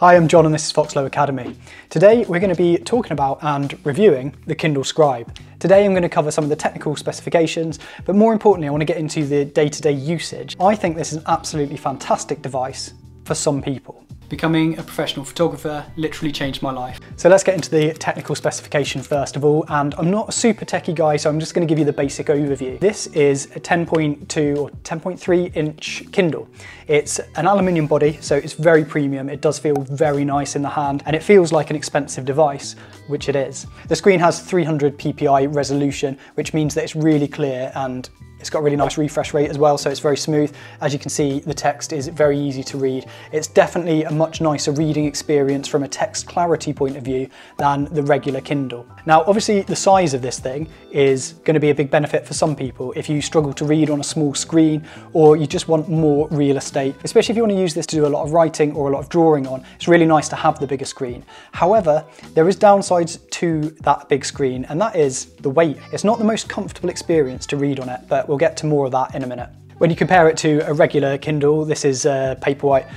Hi, I'm John and this is Foxlow Academy. Today we're going to be talking about and reviewing the Kindle Scribe. Today I'm going to cover some of the technical specifications, but more importantly I want to get into the day-to-day usage. I think this is an absolutely fantastic device for some people. Becoming a professional photographer literally changed my life. So let's get into the technical specification first of all, and I'm not a super techie guy, so I'm just going to give you the basic overview. This is a 10.2 or 10.3 inch Kindle. It's an aluminium body, so it's very premium. It does feel very nice in the hand, and it feels like an expensive device, which it is. The screen has 300 ppi resolution, which means that it's really clear, and it's got a really nice refresh rate as well, so it's very smooth. As you can see, the text is very easy to read. It's definitely a much nicer reading experience from a text clarity point of view than the regular Kindle. Now, obviously the size of this thing is going to be a big benefit for some people if you struggle to read on a small screen or you just want more real estate, especially if you want to use this to do a lot of writing or a lot of drawing on. It's really nice to have the bigger screen. However, there is downsides to that big screen, and that is the weight. It's not the most comfortable experience to read on it, but we'll get to more of that in a minute. When you compare it to a regular Kindle, this is Paperwhite,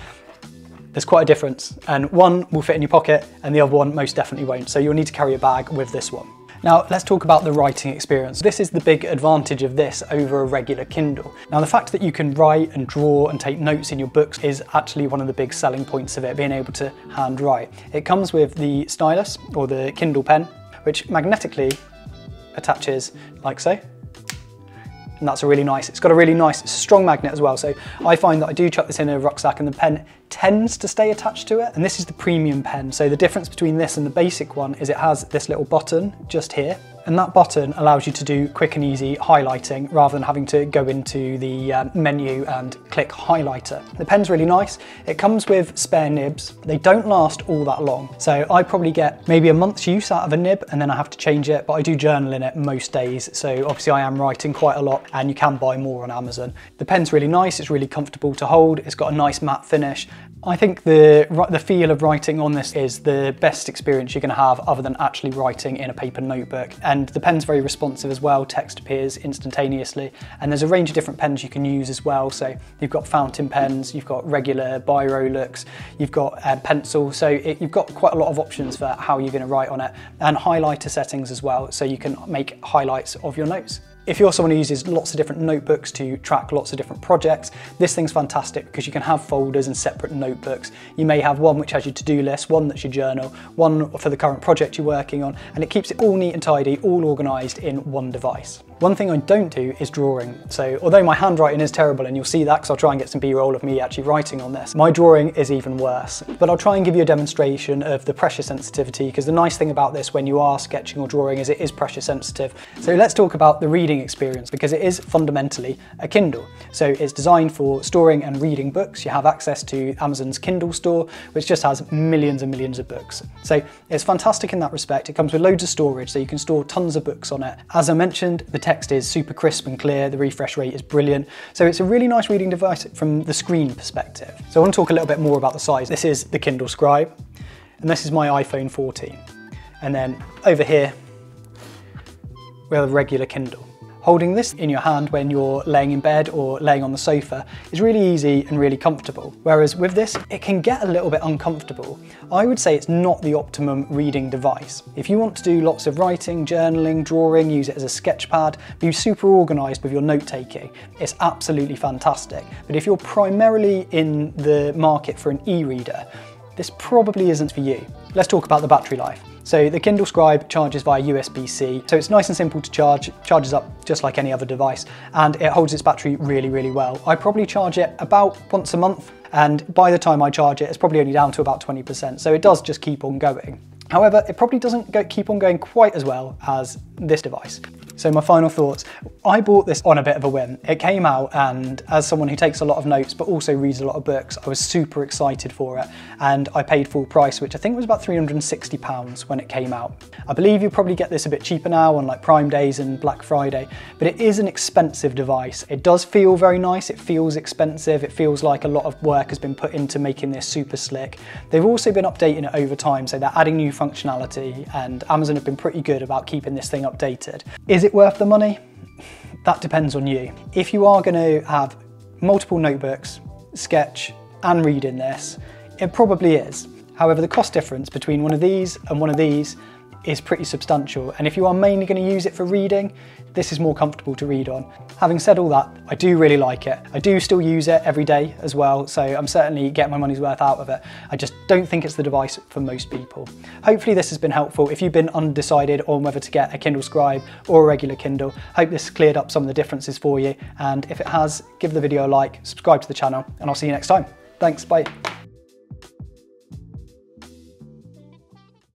there's quite a difference, and one will fit in your pocket and the other one most definitely won't, so you'll need to carry a bag with this one. Now let's talk about the writing experience. This is the big advantage of this over a regular Kindle. Now the fact that you can write and draw and take notes in your books is actually one of the big selling points of it, being able to hand write. It comes with the stylus or the Kindle pen, which magnetically attaches like so. And that's it's got a really nice strong magnet as well, so I find that I do chuck this in a rucksack and the pen tends to stay attached to it. And this is the premium pen, so the difference between this and the basic one is it has this little button just here, and that button allows you to do quick and easy highlighting rather than having to go into the menu and click highlighter. The pen's really nice. It comes with spare nibs. They don't last all that long, so I probably get maybe a month's use out of a nib and then I have to change it, but I do journal in it most days, so obviously I am writing quite a lot, and you can buy more on Amazon. The pen's really nice, it's really comfortable to hold, it's got a nice matte finish. I think the feel of writing on this is the best experience you're going to have other than actually writing in a paper notebook. And the pen's very responsive as well, text appears instantaneously, and there's a range of different pens you can use as well. So you've got fountain pens, you've got regular biro looks, you've got pencil, so you've got quite a lot of options for how you're going to write on it, and highlighter settings as well, so you can make highlights of your notes. If you're someone who uses lots of different notebooks to track lots of different projects, this thing's fantastic because you can have folders and separate notebooks. You may have one which has your to-do list, one that's your journal, one for the current project you're working on, and it keeps it all neat and tidy, all organised in one device. One thing I don't do is drawing. So although my handwriting is terrible, and you'll see that because I'll try and get some B-roll of me actually writing on this, my drawing is even worse. But I'll try and give you a demonstration of the pressure sensitivity, because the nice thing about this when you are sketching or drawing is it is pressure sensitive. So let's talk about the reading experience, because it is fundamentally a Kindle. So it's designed for storing and reading books. You have access to Amazon's Kindle store, which just has millions and millions of books. So it's fantastic in that respect. It comes with loads of storage, so you can store tons of books on it. As I mentioned, the text is super crisp and clear, the refresh rate is brilliant. So it's a really nice reading device from the screen perspective. So I want to talk a little bit more about the size. This is the Kindle Scribe, and this is my iPhone 14. And then over here, we have a regular Kindle. Holding this in your hand when you're laying in bed or laying on the sofa is really easy and really comfortable. Whereas with this, it can get a little bit uncomfortable. I would say it's not the optimum reading device. If you want to do lots of writing, journaling, drawing, use it as a sketch pad, be super organised with your note taking, it's absolutely fantastic. But if you're primarily in the market for an e-reader, this probably isn't for you. Let's talk about the battery life. So the Kindle Scribe charges via USB-C, so it's nice and simple to charge, charges up just like any other device, and it holds its battery really, really well. I probably charge it about once a month, and by the time I charge it, it's probably only down to about 20%, so it does just keep on going. However, it probably doesn't keep on going quite as well as this device. So my final thoughts. I bought this on a bit of a whim. It came out, and as someone who takes a lot of notes but also reads a lot of books, I was super excited for it, and I paid full price, which I think was about £360 when it came out. I believe you'll probably get this a bit cheaper now on like Prime Days and Black Friday, but it is an expensive device. It does feel very nice, it feels expensive, it feels like a lot of work has been put into making this super slick. They've also been updating it over time, so they're adding new functionality, and Amazon have been pretty good about keeping this thing updated. Is it worth the money? That depends on you. If you are going to have multiple notebooks, sketch and read in this, it probably is. However, the cost difference between one of these and one of these is pretty substantial, and if you are mainly going to use it for reading, this is more comfortable to read on. Having said all that, I do really like it. I do still use it every day as well, so I'm certainly getting my money's worth out of it. I just don't think it's the device for most people. Hopefully this has been helpful. If you've been undecided on whether to get a Kindle Scribe or a regular Kindle, hope this cleared up some of the differences for you, and if it has, give the video a like, subscribe to the channel, and I'll see you next time. Thanks, bye.